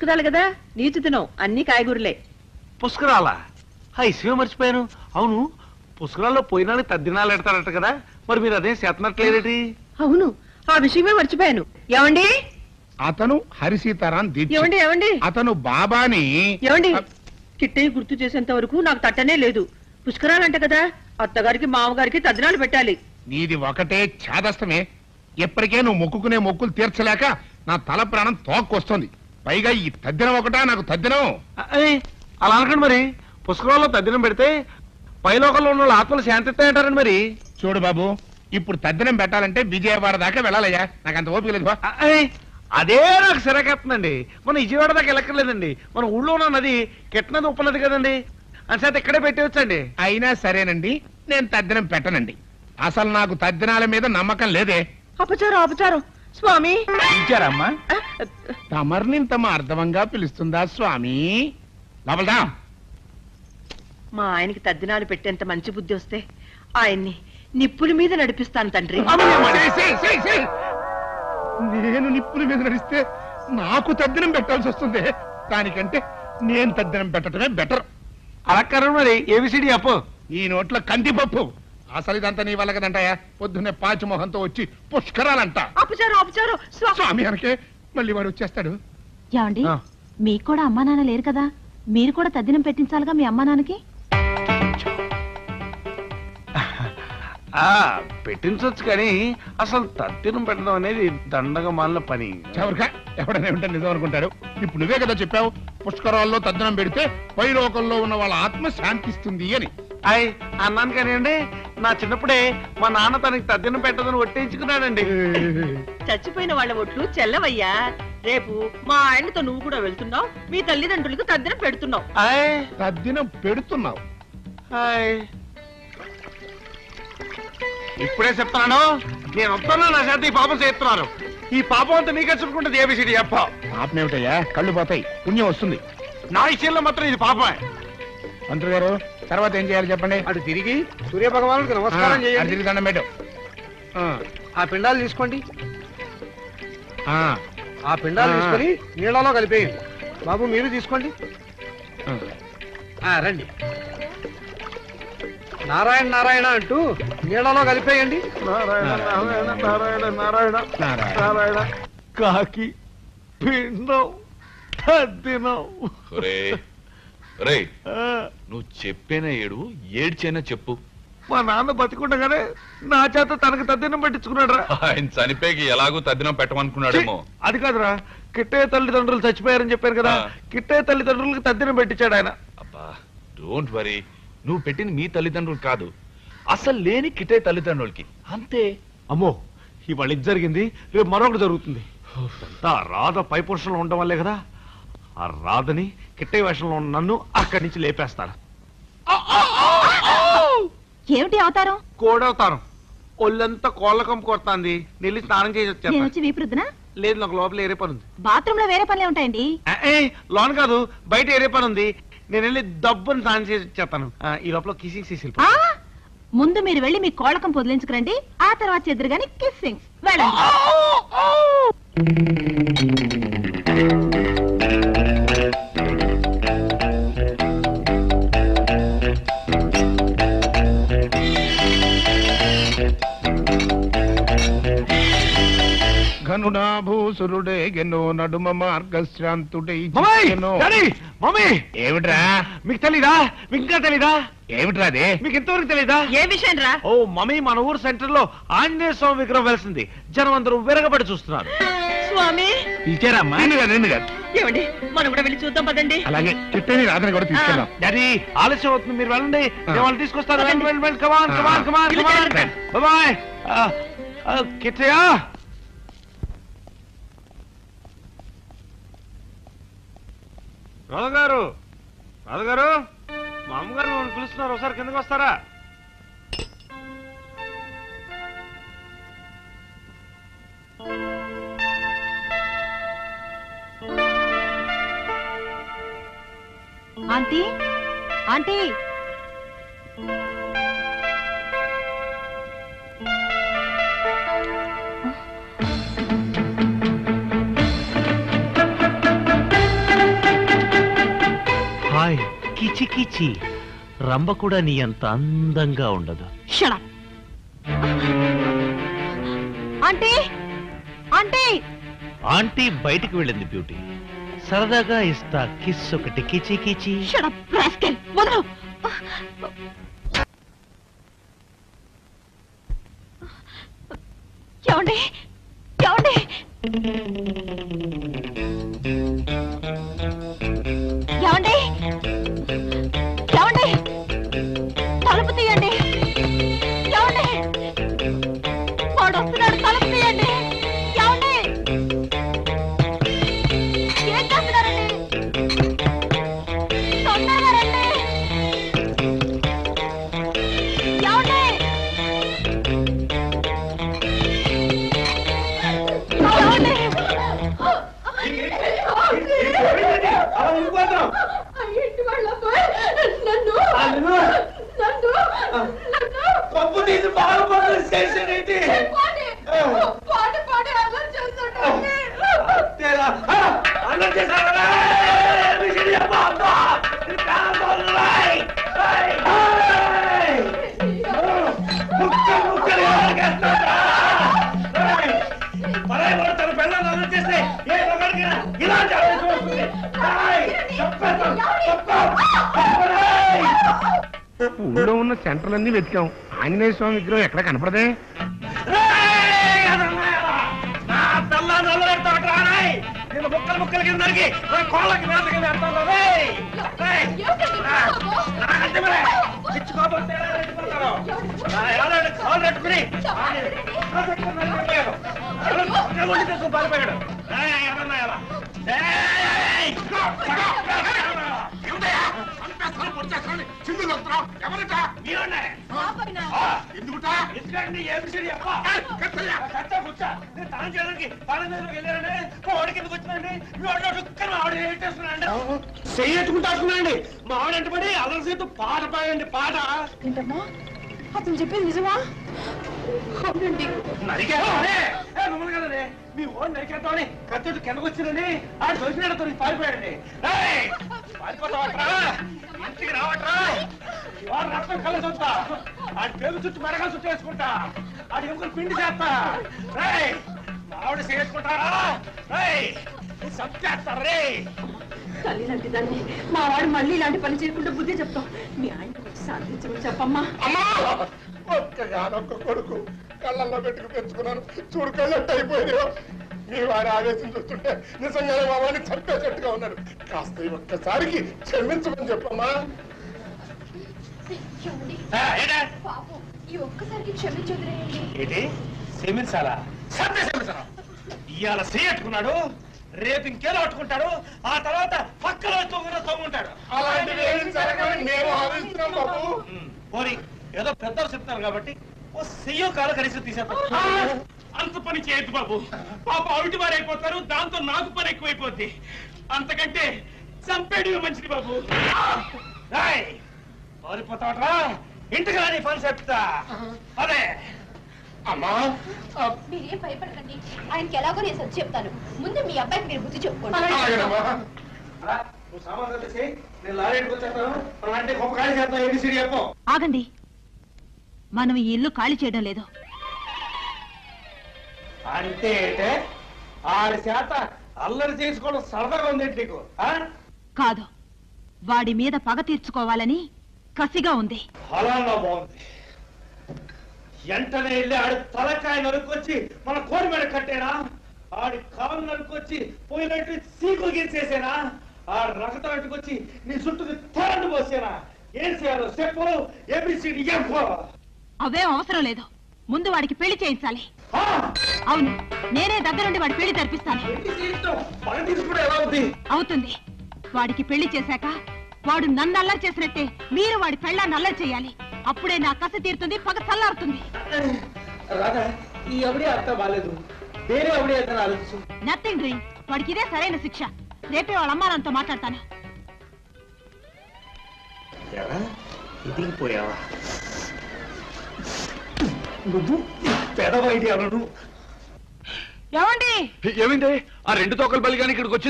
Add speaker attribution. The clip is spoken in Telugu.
Speaker 1: పుష్కరాలు కదా, నీచు తినవు, అన్ని కాయగూరలే.
Speaker 2: పుష్కరాలా? ఇసుమే మర్చిపోయాను. అవును, పుష్కరాల్లో పోయినాన్ని తద్దినాలు ఎడతారట కదా, మరి మీరు అదేం చేతనట్లేదేటి?
Speaker 1: అవును, ఆ విషయమే మర్చిపోయాను. ఏమండి?
Speaker 3: అతను హరిసీతారాం దీక్ష.
Speaker 1: ఏమండి ఏమండి?
Speaker 3: అతను బాబాని.
Speaker 1: ఏమండి? కిట్టయ్య గుర్తు చేసేంత వరకు నాకు తట్టనే లేదు. పుష్కరాలంట కదా, అత్తగారికి మామగారికి తద్దినాలు పెట్టాలి.
Speaker 3: నీది ఒకటే ఛాదస్తమే. ఎప్పటికే నువ్వు మొక్కుకునే మొక్కులు తీర్చలేక నా తల ప్రాణం తోక్కొస్తుంది. పైగా ఈ తద్దినం ఒకటా నాకు తద్దినం.
Speaker 2: అలా అనకండి మరి. పుష్కరాల్లో తద్దినం పెడితే పైలోకంలో ఉన్న వాళ్ళు ఆత్మలు శాంతిస్తాయంటారండి మరి.
Speaker 3: చూడు బాబు, ఇప్పుడు తద్దినం పెట్టాలంటే విజయవాడ దాకా వెళ్ళాలయ్యా. నాకు అంత ఓపిక లేదు.
Speaker 2: అదే నాకు సిరకెత్తుందండి. మన విజయవాడ దాకా వెళ్ళక్కర్లేదండి. మన ఊళ్ళో ఉన్న నది కెట్టినది ఉప్పనది కదండి, అంచేత ఇక్కడే పెట్టవచ్చండి.
Speaker 3: అయినా సరేనండి, నేను తద్దినం పెట్టనండి. అసలు నాకు తద్దినాల మీద నమ్మకం లేదే.
Speaker 1: అపచారం అపచారం స్వామి.
Speaker 3: ఇచ్చారమ్మా? తమర్ని తమ అర్థవంగా పిలుస్తుందా స్వామి? లోపలదా.
Speaker 1: మా ఆయనకి తద్దినాలు పెట్టేంత మంచి బుద్ధి వస్తే ఆయన్ని నిప్పుల మీద నడిపిస్తాను తండ్రి.
Speaker 3: నేను నిప్పుల మీద నడిస్తే నాకు తద్దినం పెట్టాల్సి వస్తుంది. దానికంటే నేను తద్దినం పెట్టడమే బెటర్.
Speaker 2: అలా మరి ఏబిసిడి అప్పు.
Speaker 3: ఈ నోట్ల కందిపప్పు. అసలు ఇదంతా నీ వల్ల కదంటాయా? పొద్దున్నే పాచి మొహంతో వచ్చి పుష్కరాలంట.
Speaker 1: అపచారం అపచారం
Speaker 3: స్వామి అనకే మళ్ళీ వాడు వచ్చేస్తాడు.
Speaker 4: ఏమండి, మీకు కూడా అమ్మా నాన్న లేరు కదా, మీరు కూడా తద్దినం పెట్టించాలిగా మీ అమ్మా నాన్నకి.
Speaker 2: పెట్టించవచ్చు, కానీ అసలు తద్దినం పెట్టడం అనేది దండగా మాలిన పని.
Speaker 3: ఎవరికా ఎవడనే ఉంటే నిజం అనుకుంటాడు. ఇప్పుడు నువ్వే కదా చెప్పావు, పుష్కరాల్లో తద్దినం పెడితే పైలోకంలో ఉన్న వాళ్ళ ఆత్మ శాంతిస్తుంది అని.
Speaker 2: అన్నాను కానివ్వండి, నా చిన్నప్పుడే మా నాన్న తనకి తద్దినం పెట్టదని ఒట్టేయించుకున్నాడండి.
Speaker 1: చచ్చిపోయిన వాళ్ళ ఒట్లు చెల్లవయ్యా. రేపు మా ఆయనతో నువ్వు కూడా వెళ్తున్నావు, మీ తల్లిదండ్రులకు తద్దినం పెడుతున్నావు.
Speaker 3: తద్దినం పెడుతున్నావు?
Speaker 2: ఇప్పుడే చెప్తున్నాను, నేను వస్తాను. నా చేత ఈ పాపం చేస్తున్నారు. ఈ పాపం అంతా నీకే చుట్టుకుంటుంది. ఏబిసిడి అప్ప.
Speaker 3: పాపం ఏమిటయ్యా? కళ్ళు పోతాయి, పుణ్యం వస్తుంది.
Speaker 2: నా విషయంలో మాత్రం ఇది పాపమే.
Speaker 3: మంత్రి గారు, తర్వాత ఏం చేయాలి చెప్పండి?
Speaker 2: అటు తిరిగి సూర్య భగవానుడికి నమస్కారం చేయండి.
Speaker 3: తిరిగి దండం పెట్టు.
Speaker 2: ఆ పిండాలు తీసుకోండి.
Speaker 3: ఆ
Speaker 2: పిండాలు తీసుకొని నీళ్ళలో కలిపేయండి. బాబు మీరు తీసుకోండి. రండి. నారాయణ నారాయణ అంటూ నీళ్ళలో కలిపేయండి. నారాయణ నారాయణ నారాయణ నారాయణ నారాయణ. కాకి పిండం తద్దినం.
Speaker 5: నువ్వు చెప్పేనా ఏడు, ఏడ్చైనా చెప్పు.
Speaker 2: మా నాన్న బతికుండగానే నా చేత తనకు తద్దినం పెట్టించుకున్నాడు.
Speaker 5: ఆయన చనిపోయి ఎలాగో తద్దినం పెట్టమనుకున్నాడేమో.
Speaker 2: అది కాదురా, కిట్టయ్య తల్లిదండ్రులు చచ్చిపోయారని చెప్పారు కదా, కిట్టయ్య తల్లిదండ్రులకు తద్దినం పెట్టించాడు ఆయన.
Speaker 5: అబ్బా డోంట్ వరీ, నువ్వు పెట్టింది మీ తల్లిదండ్రులు కాదు, అసలు లేని కిట్టయ్య తల్లిదండ్రులకి అంతే.
Speaker 2: అమ్మో, ఇవాళ ఇది జరిగింది, రేపు మరొకటి జరుగుతుంది. రాధ పై పురుషంలో ఉండడం వల్లే కదా. ఆ రాధని కిట్టయ్య వేషంలో ఉన్న నన్ను అక్కడి నుంచి లేపేస్తాను.
Speaker 4: ఏమిటి అవతారం?
Speaker 2: కోడవుతాను. ఒళ్ళంతా కోళ్ళకం కొడుతుంది. నెల్లి స్నానం చేసి వచ్చేస్తాను.
Speaker 4: వీపురుద్దునా?
Speaker 2: లేదు, నాకు లోపల ఏరే పని ఉంది.
Speaker 4: బాత్రూమ్ లో వేరే పనులే ఉంటాయండి.
Speaker 2: లోన్ కాదు, బయట ఏరే పని ఉంది. నేను వెళ్ళి డబ్బుని స్నానం చేసి వచ్చేస్తాను. ఈ లోపల కిసింగ్ చేసి
Speaker 4: ముందు మీరు వెళ్ళి మీ కోళ్ళకం పొదిలించుకురండి, ఆ తర్వాత చెద్దరు గాని కిస్సింగ్ వెళ్ళండి.
Speaker 3: ఘనుడాభూసురుడే గెనో నడుమ మార్గశ్రాంతుడై. ఏమిట్రా?
Speaker 2: మీకు తెలీదా? మీకు ఇంకా తెలీదా?
Speaker 3: ఏమిట్రా అదే?
Speaker 2: మీకు ఇంతవరకు తెలీదా?
Speaker 1: ఏ విషయం రా?
Speaker 2: ఓ మమ్మీ, మన ఊరు సెంటర్ లో ఆంజనేయ స్వామి విగ్రహం వెలిసింది. జనం అందరూ విరగబడి చూస్తున్నారు.
Speaker 1: స్వామి
Speaker 3: పిలిచారమ్మా?
Speaker 1: ఏమండి, మనం కూడా వెళ్ళి చూద్దాం పదండి.
Speaker 3: అలాగే కిట్టని రాధని కూడా తీసుకెళ్దాం.
Speaker 2: డాడీ ఆలస్యం అవుతుంది, మీరు వెళ్ళండి, నేను వాళ్ళు తీసుకొస్తాను. బాయ్. కిట్టయ్య, రాధగారు, రాధగారు, మా అమ్మగారు మిమ్మల్ని పిలుస్తున్నారు, ఒకసారి కిందకి వస్తారా?
Speaker 4: Aunty, aunty.
Speaker 6: కిచి కిచి రంభ కూడా నీ అంత అందంగా ఉండదు.
Speaker 4: Shut up. Aunty aunty
Speaker 6: aunty బయటికి వెళ్ళింది బ్యూటీ. సరదాగా ఇస్తా కిస్ ఒకటి కిచి కిచి.
Speaker 4: Shut up, rascal. వదలు. ఏమండి ఏమండి ఏమండి ఏమండి తలుపు తీయండి. ఏమండి వాడు వస్తున్నాడు, తలుపు తీయండి. ఏమండి ఏం చేస్తున్నారండి? తొందరగా రండి. ఏమండి
Speaker 3: ఊళ్ళో ఉన్న సెంటర్లన్నీ వెతికాం, ఆంజనేయ స్వామి విగ్రహం ఎక్కడ కనపడదే.
Speaker 2: ముక్కలు ముక్కలు కిందకి కోళ్ళకి పారిపోయాడు. చెయ్యట్టుకుంటాడుతున్నాండి మా ఆవిడ అంటపడి అల్లరి చేతు పాట పాడండి పాట.
Speaker 4: ఏంటమ్మా అతను చెప్పింది నిజమా? అవునండి.
Speaker 2: నరికారు కదనే మీ ఓన్ నరికేద్దామని కత్తి కిందకు వచ్చిందని ఆడు చూసినట్టు పారిపోయాడండి. పారిపోతావట్రా, ఇంటికి రావట్రా, వాడు రక్తం కళ్ళ చూస్తా, ఆడి పేరు చుట్టూ మెరగలు చుట్టూ వేసుకుంటా, ఆడి ఎముకలు పిండి చేస్తా. ఆవిడ చేసుకుంటారా సంపేస్తారు రే.
Speaker 4: తల్లి లాంటి దాన్ని మా వాడు మళ్ళీ ఇలాంటి పని చేయకుండా బుద్ధి చెప్తాం. మీ ఆయన సాధించమని చెప్పమ్మా.
Speaker 3: ఒక్కగానొక్క కొడుకు కళ్ళల్లో పెట్టుకు పెంచుకున్నాను, చూడు కళ్ళట్టు అయిపోయినాయో. మీ వారి ఆవేశం చూస్తుంటే నిజంగానే మా వాడిని చంపేటట్టుగా ఉన్నాడు. కాస్త ఈ ఒక్కసారికి క్షమించమని చెప్పమ్మా.
Speaker 4: ఈ ఒక్కసారికి క్షమించొదిలేయండి.
Speaker 2: ఏంటి క్షమించాలా? ఇవాళ చేయట్టుకున్నాడు, రేపు ఇంకేదో అట్టుకుంటాడు, ఆ తర్వాత పక్కన తోముంటాడు.
Speaker 3: అలాంటివి ఏమి జరగని మేము ఆలోచిస్తున్నాం బాబు.
Speaker 2: పోనీ ఏదో పెద్దలు చెప్తారు కాబట్టి ఓ సెయ్యో కాల కలిసి తీసేస్తాం.
Speaker 7: అంత పని చేయొద్దు బాబు, పాప అవిటి వారు అయిపోతారు, దాంతో నాకు పని ఎక్కువైపోద్ది. అంతకంటే చంపేడు మంచిది బాబు.
Speaker 2: పారిపోతావట్రా, ఇంటికి రాని పని చెప్తా. అదే
Speaker 3: అమ్మా
Speaker 4: మీరేం భయపడకండి, ఆయనకి ఎలాగో నేను సర్ది చెప్తాను. ముందు మీ అబ్బాయికి మీరు బుద్ధి చెప్పుకోండి.
Speaker 2: సామాన్ తెచ్చి నేను లారీకి వచ్చేస్తాను, అంటే గొప్ప ఖాళీ చేస్తాను. ఏబిసిడి చెప్పు.
Speaker 4: ఆగండి, మనం ఈ ఇల్లు ఖాళీ చేయడం లేదు.
Speaker 2: అంటే ఆడి చేత అల్లరి చేసుకోవడం సరదాగా ఉంది నీకు?
Speaker 4: కాదు, వాడి మీద పగ తీర్చుకోవాలని కసిగా ఉంది.
Speaker 2: అలాగా బాగుంది. వెంటనే వెళ్ళి ఆడి తలకాయ నరుకొచ్చి మన కోడి మీద కట్టేనా, ఆడి కాలు నరుకొచ్చి పోయినట్టు సీకులు గీసేసేనా, ఆడి రక్తం అట్టుకొచ్చి నీ చుట్టూ తెరండు పోసేనా? ఏం చేయాలో చెప్పు. ఏబిసిడి చెప్పు.
Speaker 4: అవేం అవసరం లేదు, ముందు వాడికి పెళ్లి చేయించాలి. అవును, నేనే దగ్గరుండి వాడి పెళ్లి జరిపిస్తాను.
Speaker 2: ఎలా అవుతుంది?
Speaker 4: అవుతుంది. వాడికి పెళ్లి చేశాక వాడు నన్ను అల్లరి చేసినట్టే మీరు వాడి పెళ్ళాన్ని అల్లరి చేయాలి. అప్పుడే నా కసి తీరుతుంది, పగ చల్లారుతుంది.
Speaker 2: రాధా, ఈ ఎవడే అర్థం బాలేదు, వేరే ఎవడే అర్థం ఆలోచించు.
Speaker 4: Nothing doing. వాడికి ఇదే సరైన శిక్ష. రేపే వాళ్ళ అమ్మా నాన్నతో మాట్లాడతాను.
Speaker 2: ఇదిగిపోయావా నువ్వు? పెదవైడి అను.
Speaker 4: ఏమండి?
Speaker 5: ఏమైంది? ఆ రెండు తోకలు బలిగాని ఇక్కడికి వచ్చి